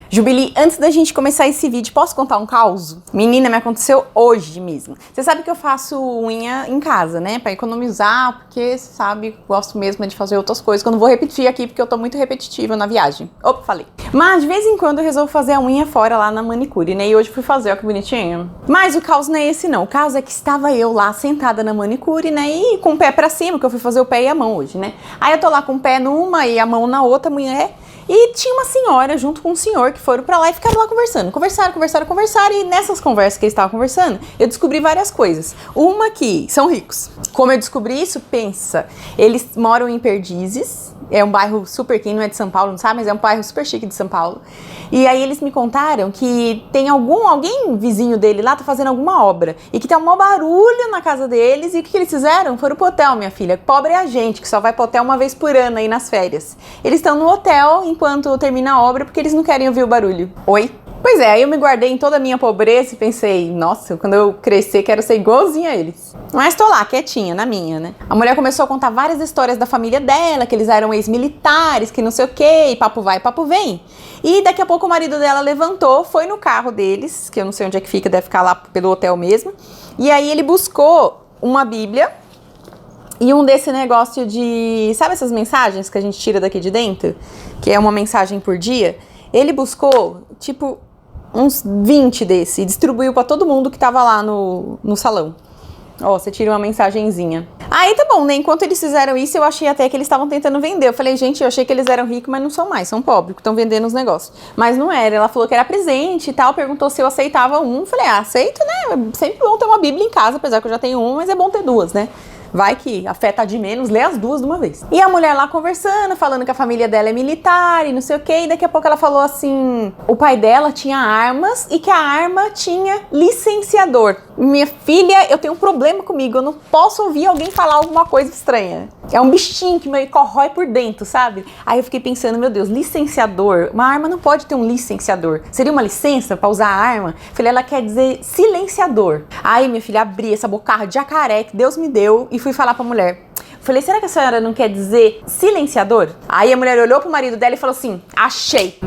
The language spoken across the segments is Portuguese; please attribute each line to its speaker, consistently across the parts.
Speaker 1: Jubilee, antes da gente começar esse vídeo, posso contar um caos? Menina, me aconteceu hoje mesmo. Você sabe que eu faço unha em casa, né? Pra economizar, porque, sabe, gosto mesmo de fazer outras coisas, que eu não vou repetir aqui, porque eu tô muito repetitiva na viagem. Opa, falei. Mas, de vez em quando, eu resolvo fazer a unha fora lá na manicure, né? E hoje fui fazer, ó que bonitinho. Mas o caos não é esse, não. O caos é que estava eu lá, sentada na manicure, né? E com o pé pra cima, que eu fui fazer o pé e a mão hoje, né? Aí eu tô lá com o pé numa e a mão na outra, mulher. E tinha uma senhora junto com um senhor que foram pra lá e ficaram lá conversando. Conversaram. E nessas conversas que eles estavam conversando, eu descobri várias coisas. Uma que são ricos. Como eu descobri isso? Pensa. Eles moram em Perdizes. É um bairro super quente, não é de São Paulo, não sabe? Mas é um bairro super chique de São Paulo. E aí eles me contaram que tem alguém vizinho dele lá tá fazendo alguma obra. E que tem um maior barulho na casa deles. E o que eles fizeram? Foram pro hotel, minha filha. Pobre é a gente, que só vai pro hotel uma vez por ano aí nas férias. Eles estão no hotel enquanto termina a obra porque eles não querem ouvir o barulho. Oi? Pois é, aí eu me guardei em toda a minha pobreza e pensei, nossa, quando eu crescer quero ser igualzinha a eles. Mas tô lá, quietinha, na minha, né? A mulher começou a contar várias histórias da família dela, que eles eram ex-militares, que não sei o quê, e papo vai, papo vem. E daqui a pouco o marido dela levantou, foi no carro deles, que eu não sei onde é que fica, deve ficar lá pelo hotel mesmo. E aí ele buscou uma Bíblia e um desse negócio de... Sabe essas mensagens que a gente tira daqui de dentro? Que é uma mensagem por dia? Ele buscou, tipo, uns 20 desse e distribuiu pra todo mundo que tava lá no salão. Ó, você tira uma mensagenzinha. Aí tá bom, né? Enquanto eles fizeram isso, eu achei até que eles estavam tentando vender. Eu falei, gente, eu achei que eles eram ricos, mas não são mais, são pobres, que estão vendendo os negócios. Mas não era, ela falou que era presente e tal, perguntou se eu aceitava um. Falei, aceito, né? É sempre bom ter uma Bíblia em casa, apesar que eu já tenho uma, mas é bom ter duas, né? Vai que afeta de menos, lê as duas de uma vez. E a mulher lá conversando, falando que a família dela é militar e não sei o que. E daqui a pouco ela falou assim, o pai dela tinha armas e que a arma tinha licenciador. Minha filha, eu tenho um problema comigo, eu não posso ouvir alguém falar alguma coisa estranha. É um bichinho que me corrói por dentro, sabe? Aí eu fiquei pensando, meu Deus, licenciador? Uma arma não pode ter um licenciador. Seria uma licença pra usar a arma? Falei, ela quer dizer silenciador. Aí, minha filha, abri essa bocarra de jacaré que Deus me deu e fui falar pra mulher. Falei, será que a senhora não quer dizer silenciador? Aí a mulher olhou pro marido dela e falou assim, achei.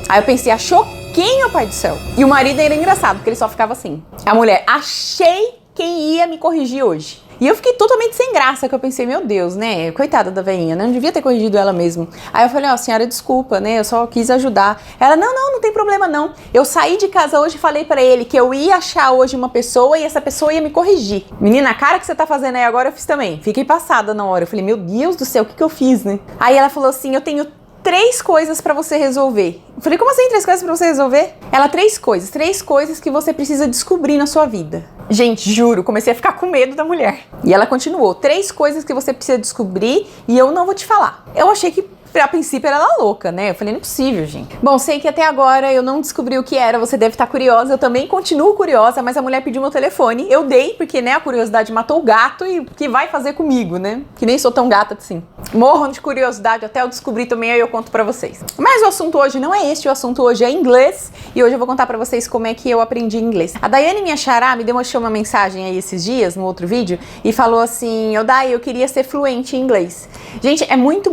Speaker 1: Aí eu pensei, achou quem, meu pai do céu? E o marido era engraçado, porque ele só ficava assim. A mulher, achei quem ia me corrigir hoje. E eu fiquei totalmente sem graça, que eu pensei, meu Deus, né? Coitada da veinha, né? Não devia ter corrigido ela mesmo. Aí eu falei, ó, senhora, desculpa, né? Eu só quis ajudar. Ela, não tem problema não. Eu saí de casa hoje e falei pra ele que eu ia achar hoje uma pessoa e essa pessoa ia me corrigir. Menina, a cara que você tá fazendo aí agora eu fiz também. Fiquei passada na hora. Eu falei, meu Deus do céu, o que eu fiz, né? Aí ela falou assim, eu tenho 3 coisas pra você resolver. Eu falei, como assim 3 coisas pra você resolver? Ela, 3 coisas que você precisa descobrir na sua vida. Gente, juro, comecei a ficar com medo da mulher. E ela continuou, 3 coisas que você precisa descobrir e eu não vou te falar. Eu achei que a princípio era ela louca, né? Eu falei, não é possível, gente. Bom, sei que até agora eu não descobri o que era, você deve estar curiosa, eu também continuo curiosa, mas a mulher pediu meu telefone, eu dei, porque, né, a curiosidade matou o gato e o que vai fazer comigo, né? Que nem sou tão gata assim. Morram de curiosidade até eu descobrir também, aí eu conto pra vocês. Mas o assunto hoje não é este, o assunto hoje é inglês, e hoje eu vou contar pra vocês como é que eu aprendi inglês. A Daiane, minha xará, me deixou uma mensagem aí esses dias, no outro vídeo, e falou assim, Dai, eu queria ser fluente em inglês. Gente, é muito,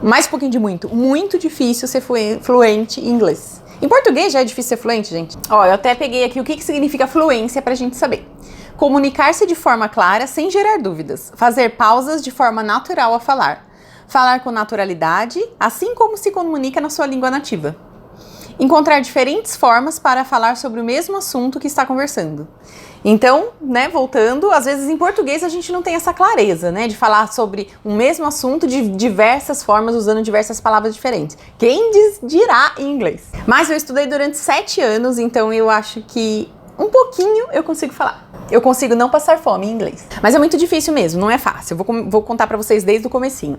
Speaker 1: mais um pouquinho de muito difícil ser fluente em inglês. Em português já é difícil ser fluente, gente. Ó, eu até peguei aqui o que significa fluência pra gente saber. Comunicar-se de forma clara, sem gerar dúvidas. Fazer pausas de forma natural a falar. Falar com naturalidade, assim como se comunica na sua língua nativa. Encontrar diferentes formas para falar sobre o mesmo assunto que está conversando. Então, né, voltando, às vezes em português a gente não tem essa clareza, né, de falar sobre o mesmo assunto de diversas formas, usando diversas palavras diferentes. Quem dirá em inglês? Mas eu estudei durante 7 anos, então eu acho que um pouquinho eu consigo falar. Eu consigo não passar fome em inglês. Mas é muito difícil mesmo, não é fácil. Eu vou contar pra vocês desde o comecinho.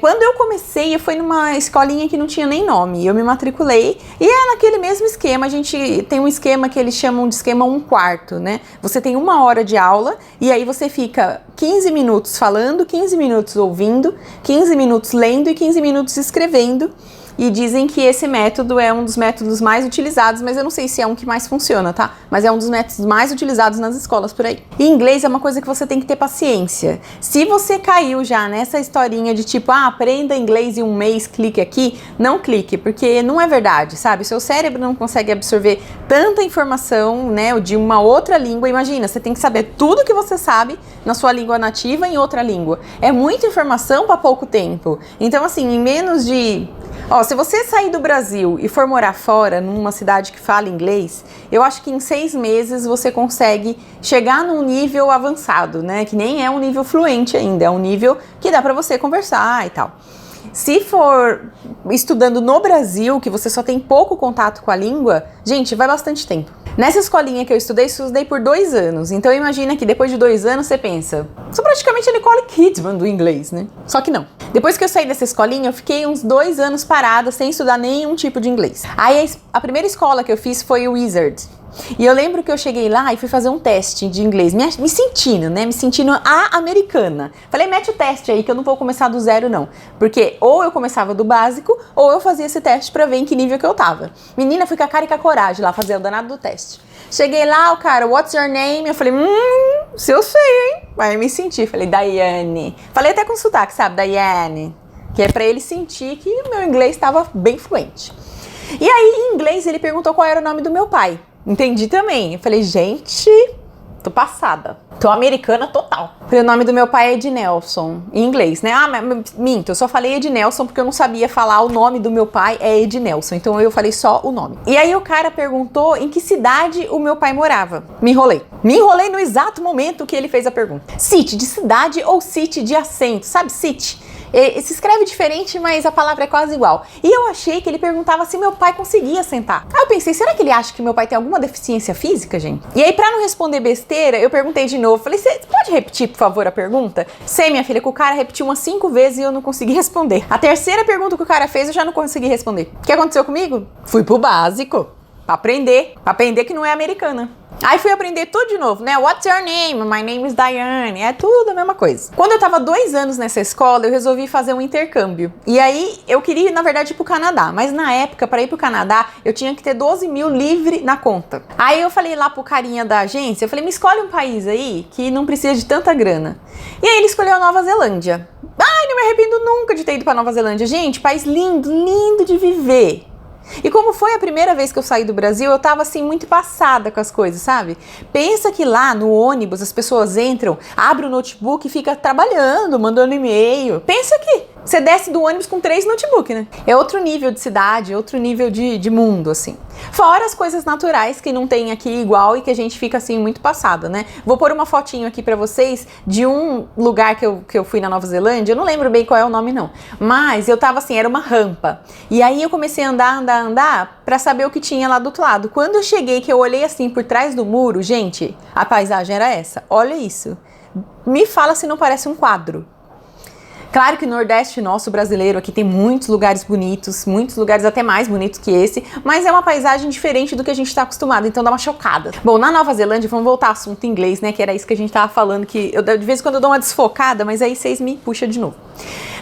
Speaker 1: Quando eu comecei, eu fui numa escolinha que não tinha nem nome. Eu me matriculei e é naquele mesmo esquema. A gente tem um esquema que eles chamam de esquema 1/4, né? Você tem 1 hora de aula e aí você fica 15 minutos falando, 15 minutos ouvindo, 15 minutos lendo e 15 minutos escrevendo. e dizem que esse método é um dos métodos mais utilizados, mas eu não sei se é um que mais funciona, tá? Mas é um dos métodos mais utilizados nas escolas por aí. E inglês é uma coisa que você tem que ter paciência. Se você caiu já nessa historinha de tipo, aprenda inglês em um mês, clique aqui, não clique, porque não é verdade, sabe? Seu cérebro não consegue absorver tanta informação, né, de uma outra língua. Imagina, você tem que saber tudo que você sabe na sua língua nativa em outra língua. É muita informação para pouco tempo. Então, assim, em menos de... se você sair do Brasil e for morar fora, numa cidade que fala inglês, eu acho que em 6 meses você consegue chegar num nível avançado, né? Que nem é um nível fluente ainda, é um nível que dá pra você conversar e tal. Se for estudando no Brasil, que você só tem pouco contato com a língua, gente, vai bastante tempo. Nessa escolinha que eu estudei por 2 anos. Então imagina que depois de 2 anos você pensa, sou praticamente a Nicole Kidman do inglês, né? Só que não. Depois que eu saí dessa escolinha, eu fiquei uns 2 anos parada sem estudar nenhum tipo de inglês. Aí a primeira escola que eu fiz foi o Wizard. E eu lembro que eu cheguei lá e fui fazer um teste de inglês, me sentindo a americana. Falei, mete o teste aí que eu não vou começar do zero não, porque ou eu começava do básico ou eu fazia esse teste pra ver em que nível que eu tava. Menina, fui com a cara e com a coragem lá fazer o danado do teste. Cheguei lá, o cara, what's your name? Eu falei, se eu sei, hein? Aí eu me senti, falei, Daiane. Falei até com sotaque, sabe, Daiane, que é pra ele sentir que o meu inglês estava bem fluente. E aí, em inglês, ele perguntou qual era o nome do meu pai. Entendi também. Eu falei, gente, tô passada. Tô americana total. O nome do meu pai é Ednelson, em inglês, né? Minto, eu só falei Ednelson porque eu não sabia falar o nome do meu pai é Ednelson, então eu falei só o nome. E aí o cara perguntou em que cidade o meu pai morava. Me enrolei no exato momento que ele fez a pergunta. City de cidade ou city de acento, sabe city? Se escreve diferente, mas a palavra é quase igual. E eu achei que ele perguntava se meu pai conseguia sentar. Aí eu pensei, será que ele acha que meu pai tem alguma deficiência física, gente? E aí, pra não responder besteira, eu perguntei de novo. Falei, você pode repetir, por favor, a pergunta? Sei, minha filha, que o cara repetiu umas 5 vezes e eu não consegui responder. A terceira pergunta que o cara fez, eu já não consegui responder. O que aconteceu comigo? Fui pro básico. Pra aprender que não é americana. Aí fui aprender tudo de novo, né? What's your name? My name is Diane. É tudo a mesma coisa. Quando eu tava 2 anos nessa escola, eu resolvi fazer um intercâmbio. E aí, eu queria, na verdade, ir pro Canadá. Mas na época, para ir pro Canadá, eu tinha que ter 12 mil livre na conta. Aí eu falei lá pro carinha da agência, eu falei, me escolhe um país aí que não precisa de tanta grana. E aí ele escolheu a Nova Zelândia. Ai, não me arrependo nunca de ter ido pra Nova Zelândia. Gente, país lindo, lindo de viver. E como foi a primeira vez que eu saí do Brasil, eu tava assim muito passada com as coisas, sabe? Pensa que lá no ônibus as pessoas entram, abrem o notebook e fica trabalhando, mandando e-mail. Pensa que você desce do ônibus com 3 notebooks, né? É outro nível de cidade, outro nível de mundo, assim. Fora as coisas naturais que não tem aqui igual e que a gente fica assim muito passada, né? Vou pôr uma fotinho aqui pra vocês de um lugar que eu fui na Nova Zelândia. Eu não lembro bem qual é o nome não, mas eu tava assim, era uma rampa. E aí eu comecei a andar pra saber o que tinha lá do outro lado. Quando eu cheguei, que eu olhei assim por trás do muro, gente, a paisagem era essa. Olha isso. Me fala se não parece um quadro. Claro que o Nordeste nosso brasileiro aqui tem muitos lugares bonitos, muitos lugares até mais bonitos que esse, mas é uma paisagem diferente do que a gente está acostumado, então dá uma chocada. Bom, na Nova Zelândia, vamos voltar ao assunto inglês, né, que era isso que a gente tava falando, que eu, de vez em quando eu dou uma desfocada, mas aí vocês me puxam de novo.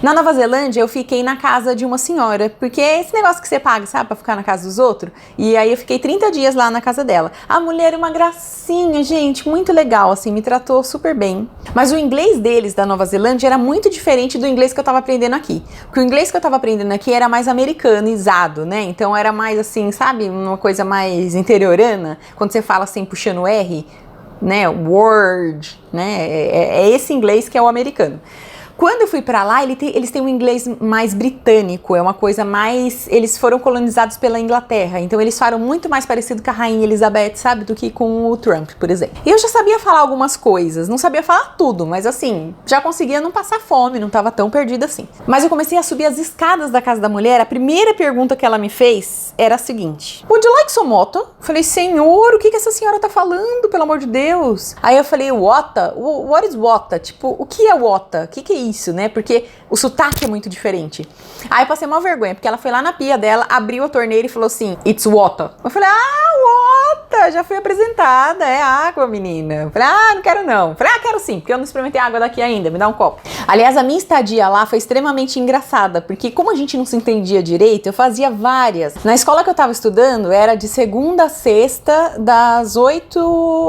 Speaker 1: Na Nova Zelândia, eu fiquei na casa de uma senhora, porque é esse negócio que você paga, sabe, pra ficar na casa dos outros, e aí eu fiquei 30 dias lá na casa dela. A mulher é uma gracinha, gente, muito legal, assim, me tratou super bem. Mas o inglês deles, da Nova Zelândia, era muito diferente do inglês que eu tava aprendendo aqui. Porque o inglês que eu tava aprendendo aqui era mais americanizado, né? Então era mais assim, sabe? Uma coisa mais interiorana. Quando você fala assim, puxando o R, né? Word, né? É esse inglês que é o americano. Quando eu fui pra lá, eles têm um inglês mais britânico, é uma coisa mais... Eles foram colonizados pela Inglaterra, então eles falam muito mais parecido com a Rainha Elizabeth, sabe, do que com o Trump, por exemplo. E eu já sabia falar algumas coisas, não sabia falar tudo, mas assim, já conseguia não passar fome, não tava tão perdida assim. Mas eu comecei a subir as escadas da casa da mulher, a primeira pergunta que ela me fez era a seguinte: Would you like some water? Falei, senhor, o que essa senhora tá falando, pelo amor de Deus? Aí eu falei, water? What is water? Tipo, o que é water? O que é isso, né? Porque o sotaque é muito diferente. Aí eu passei uma vergonha, porque ela foi lá na pia dela, abriu a torneira e falou assim, it's water. Eu falei, Eita, já fui apresentada, é água, menina. Falei, não quero não. Falei, quero sim, porque eu não experimentei água daqui ainda, me dá um copo. Aliás, a minha estadia lá foi extremamente engraçada, porque como a gente não se entendia direito, eu fazia várias. Na escola que eu tava estudando, era de segunda a sexta, das 8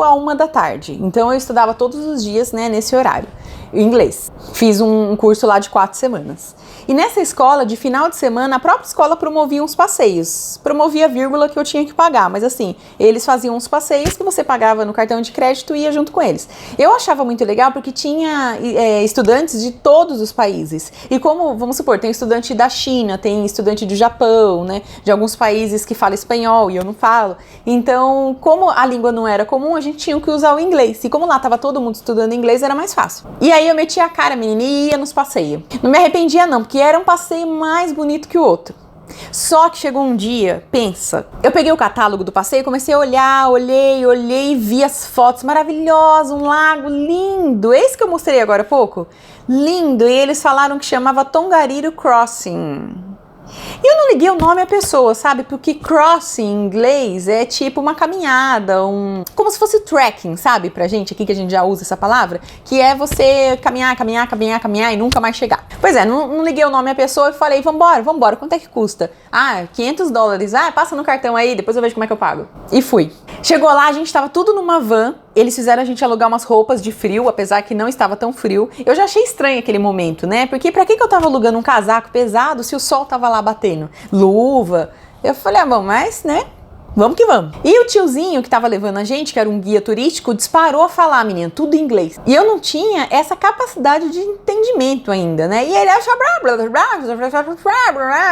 Speaker 1: a 1 da tarde. Então eu estudava todos os dias, né, nesse horário. Inglês. Fiz um curso lá de 4 semanas. E nessa escola, de final de semana, a própria escola promovia uns passeios. Promovia a vírgula que eu tinha que pagar, mas assim, eles faziam uns passeios que você pagava no cartão de crédito e ia junto com eles. Eu achava muito legal porque tinha estudantes de todos os países. E como, vamos supor, tem estudante da China, tem estudante do Japão, né? De alguns países que falam espanhol e eu não falo. Então, como a língua não era comum, a gente tinha que usar o inglês. E como lá tava todo mundo estudando inglês, era mais fácil. E aí eu metia a cara, menina, e ia nos passeios. Não me arrependia não, porque era um passeio mais bonito que o outro. Só que chegou um dia, pensa, eu peguei o catálogo do passeio, comecei a olhar, olhei e vi as fotos maravilhosas, um lago lindo, esse que eu mostrei agora há pouco, lindo, e eles falaram que chamava Tongariro Crossing. E eu não liguei o nome à pessoa, sabe? Porque crossing em inglês é tipo uma caminhada, como se fosse trekking, sabe? Pra gente aqui que a gente já usa essa palavra, que é você caminhar e nunca mais chegar. Pois é, não liguei o nome à pessoa e falei, vambora, quanto é que custa? $500. Passa no cartão aí, depois eu vejo como é que eu pago. E fui. Chegou lá, a gente tava tudo numa van, eles fizeram a gente alugar umas roupas de frio, apesar que não estava tão frio. Eu já achei estranho aquele momento, né? Porque pra que eu tava alugando um casaco pesado se o sol tava lá batendo? Luva. Eu falei, bom, mas, né? Vamos que vamos. E o tiozinho que tava levando a gente, que era um guia turístico, disparou a falar, menina, tudo em inglês. E eu não tinha essa capacidade de entendimento ainda, né? E ele achou...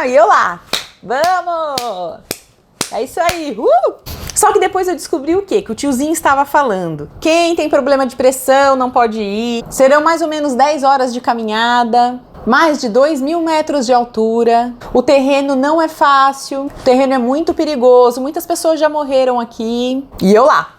Speaker 1: E eu lá, vamos! É isso aí, Só que depois eu descobri o quê? Que o tiozinho estava falando. Quem tem problema de pressão não pode ir. Serão mais ou menos 10 horas de caminhada. Mais de 2.000 metros de altura. O terreno não é fácil. O terreno é muito perigoso. Muitas pessoas já morreram aqui. E eu lá.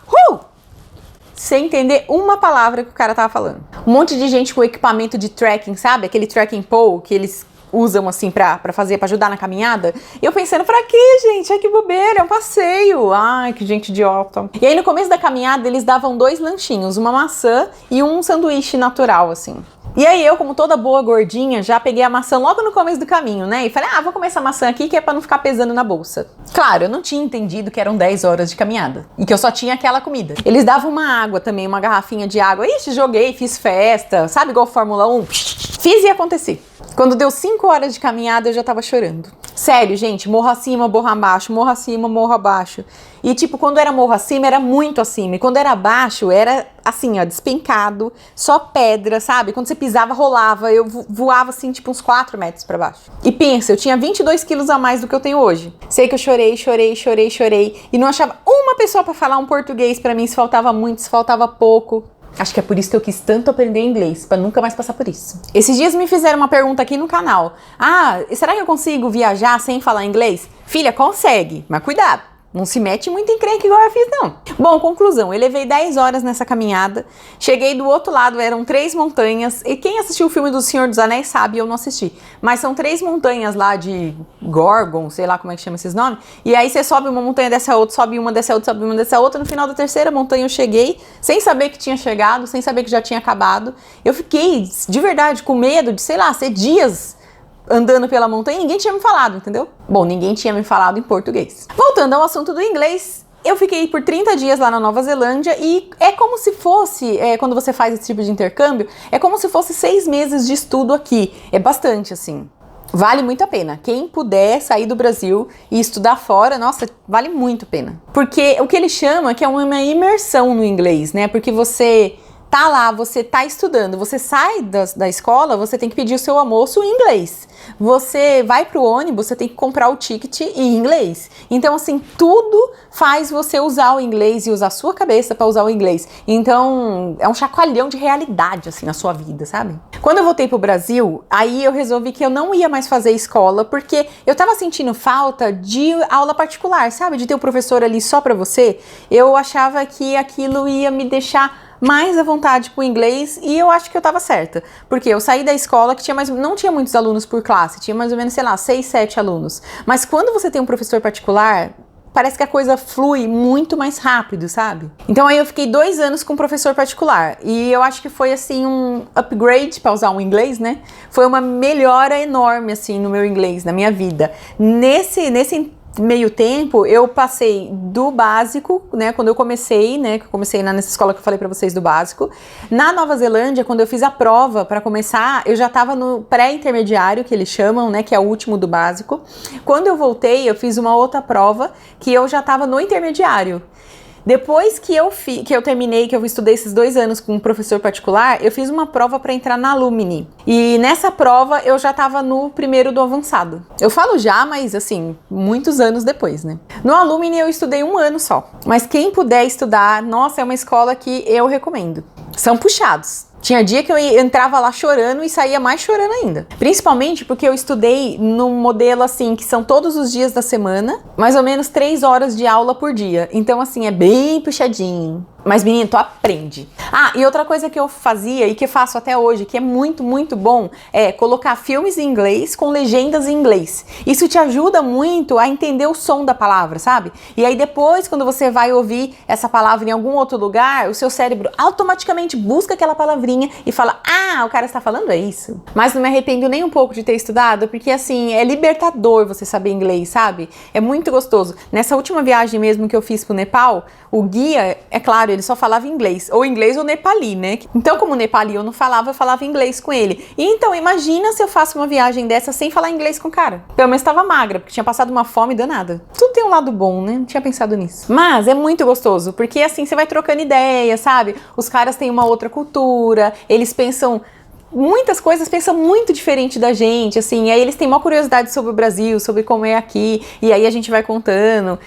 Speaker 1: Sem entender uma palavra que o cara tava falando. Um monte de gente com equipamento de trekking, sabe? Aquele trekking pole que eles usam assim pra ajudar na caminhada. E eu pensando, pra quê, gente? Ai, que bobeira, é um passeio. Ai, que gente idiota. E aí no começo da caminhada eles davam 2 lanchinhos, uma maçã e um sanduíche natural, assim. E aí eu, como toda boa gordinha, já peguei a maçã logo no começo do caminho, né? E falei, vou comer essa maçã aqui que é pra não ficar pesando na bolsa. Claro, eu não tinha entendido que eram 10 horas de caminhada e que eu só tinha aquela comida. Eles davam uma água também, uma garrafinha de água. Ixi, joguei, fiz festa, sabe igual Fórmula 1? Fiz e acontecer. Quando deu 5 horas de caminhada, eu já tava chorando. Sério, gente, morro acima, morro abaixo, morro acima, morro abaixo. E tipo, quando era morro acima, era muito acima. E quando era abaixo, era assim, ó, despencado, só pedra, sabe? Quando você pisava, rolava. Eu voava assim, tipo, uns 4 metros pra baixo. E pensa, eu tinha 22 quilos a mais do que eu tenho hoje. Sei que eu chorei. E não achava uma pessoa pra falar um português pra mim, se faltava muito, se faltava pouco. Acho que é por isso que eu quis tanto aprender inglês, pra nunca mais passar por isso. Esses dias me fizeram uma pergunta aqui no canal. Será que eu consigo viajar sem falar inglês? Filha, consegue, mas cuidado. Não se mete muito em encrenca igual eu fiz, não. Bom, conclusão, eu levei 10 horas nessa caminhada, cheguei do outro lado, eram 3 montanhas, e quem assistiu o filme do Senhor dos Anéis sabe, eu não assisti, mas são 3 montanhas lá de Gorgon, sei lá como é que chama esses nomes, e aí você sobe uma montanha, desce a outra, sobe uma, desce a outra, sobe uma, desce a outra, no final da 3ª montanha eu cheguei, sem saber que tinha chegado, sem saber que já tinha acabado, eu fiquei, de verdade, com medo de, sei lá, ser dias andando pela montanha e ninguém tinha me falado, entendeu? Bom, ninguém tinha me falado em português. Voltando ao assunto do inglês, eu fiquei por 30 dias lá na Nova Zelândia e é como se fosse, quando você faz esse tipo de intercâmbio, é como se fosse 6 meses de estudo aqui. É bastante, assim. Vale muito a pena. Quem puder sair do Brasil e estudar fora, nossa, vale muito a pena. Porque o que ele chama que é uma imersão no inglês, né? Porque você tá lá, você tá estudando, você sai da escola, você tem que pedir o seu almoço em inglês. Você vai pro ônibus, você tem que comprar o ticket em inglês. Então, assim, tudo faz você usar o inglês e usar a sua cabeça para usar o inglês. Então, é um chacoalhão de realidade, assim, na sua vida, sabe? Quando eu voltei pro Brasil, aí eu resolvi que eu não ia mais fazer escola, porque eu tava sentindo falta de aula particular, sabe? De ter o professor ali só pra você. Eu achava que aquilo ia me deixar mais à vontade com o inglês e eu acho que eu tava certa, porque eu saí da escola que não tinha muitos alunos por classe, tinha mais ou menos, sei lá, 6, 7 alunos, mas quando você tem um professor particular, parece que a coisa flui muito mais rápido, sabe? Então aí eu fiquei 2 anos com um professor particular e eu acho que foi assim um upgrade, para usar um inglês, né? Foi uma melhora enorme assim no meu inglês, na minha vida. Nesse meio tempo, eu passei do básico, né, quando eu comecei, né, nessa escola que eu falei pra vocês do básico. Na Nova Zelândia, quando eu fiz a prova pra começar, eu já tava no pré-intermediário, que eles chamam, né, que é o último do básico. Quando eu voltei, eu fiz uma outra prova, que eu já tava no intermediário. Depois que eu terminei, que eu estudei esses 2 anos com um professor particular, eu fiz uma prova para entrar na Alumni. E nessa prova eu já tava no primeiro do avançado. Eu falo já, mas assim, muitos anos depois, né? No Alumni eu estudei 1 ano só. Mas quem puder estudar, nossa, é uma escola que eu recomendo. São puxados. Tinha dia que eu entrava lá chorando e saía mais chorando ainda. Principalmente porque eu estudei num modelo assim, que são todos os dias da semana, mais ou menos 3 horas de aula por dia. Então assim, é bem puxadinho. Mas menino, tu aprende. Ah, e outra coisa que eu fazia e que faço até hoje, que é muito, muito bom, é colocar filmes em inglês com legendas em inglês. Isso te ajuda muito a entender o som da palavra, sabe? E aí depois, quando você vai ouvir essa palavra em algum outro lugar, o seu cérebro automaticamente busca aquela palavrinha e fala, ah, o cara está falando é isso. Mas não me arrependo nem um pouco de ter estudado, porque assim, é libertador você saber inglês, sabe? É muito gostoso. Nessa última viagem mesmo que eu fiz pro Nepal, o guia, é claro, ele só falava inglês, ou inglês ou nepali, né? Então, como nepali eu não falava, eu falava inglês com ele. E então, imagina se eu faço uma viagem dessa sem falar inglês com o cara. Pelo menos estava magra, porque tinha passado uma fome danada. Tudo tem um lado bom, né? Não tinha pensado nisso. Mas é muito gostoso, porque assim, você vai trocando ideia, sabe? Os caras têm uma outra cultura, eles pensam... Muitas coisas pensam muito diferente da gente, assim, e aí eles têm uma curiosidade sobre o Brasil, sobre como é aqui, e aí a gente vai contando.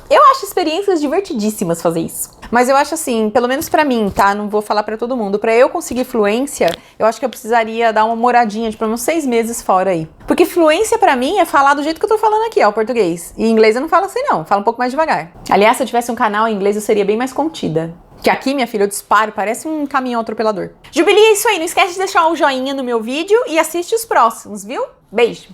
Speaker 1: Eu acho experiências divertidíssimas fazer isso. Mas eu acho assim, pelo menos pra mim, tá? Não vou falar pra todo mundo. Pra eu conseguir fluência, eu acho que eu precisaria dar uma moradinha de pelo menos 6 meses fora aí. Porque fluência pra mim é falar do jeito que eu tô falando aqui, ó, o português. E em inglês eu não falo assim não, eu falo um pouco mais devagar. Aliás, se eu tivesse um canal em inglês, eu seria bem mais contida. Que aqui, minha filha, eu disparo, parece um caminhão atropelador. Jubilee, é isso aí. Não esquece de deixar o joinha no meu vídeo e assiste os próximos, viu? Beijo!